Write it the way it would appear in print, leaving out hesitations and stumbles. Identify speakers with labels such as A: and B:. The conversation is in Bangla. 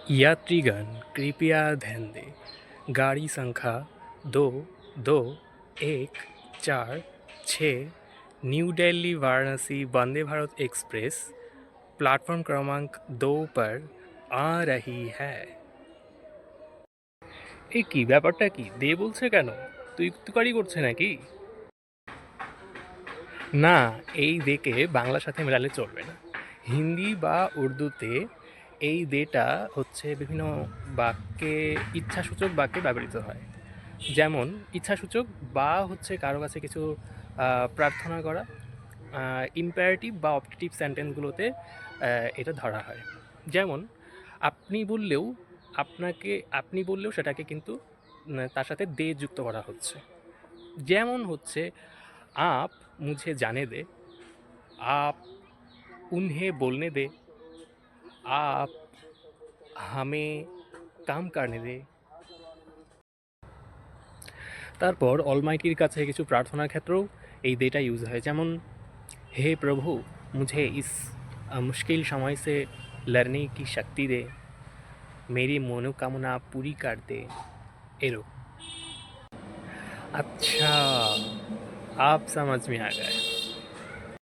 A: यात्रीगण कृपया ध्यान दें। गाड़ी संख्या 2214 new Delhi Varanasi Vande Bharat express platform क्रमांक 2 पर आ रही है। এ কি ব্যাপারটা কি দে বলছে কেন? তুই তুকারি করছে নাকি? না, এই দেকে বাংলার সাথে মেলালে চলবে না। হিন্দি বা উর্দুতে এই দেটা হচ্ছে বিভিন্ন বাক্যে ইচ্ছাসূচক বাক্যে ব্যবহৃত হয়। যেমন ইচ্ছাসূচক বা হচ্ছে কারো কাছে কিছু প্রার্থনা করা, ইম্পারেটিভ বা অপটেটিভ সেন্টেন্সগুলোতে এটা ধরা হয়। যেমন আপনি বললেও আপনি বললেও সেটাকে কিন্তু তার সাথে দে যুক্ত করা হচ্ছে। যেমন হচ্ছে आप मुझे जाने दे, आप उन्हें बोलने दे, आप हमें काम करने दे। তারপর অলমাইটির কাছে কিছু প্রার্থনার ক্ষেত্রেও এই দেটা ইউজ হয়। যেমন हे प्रभु मुझे इस मुश्किल समय से लड़ने की शक्ति दे, मेरी मनोकामना पूरी कर दे। एरो अच्छा, आप समझ में आ गए।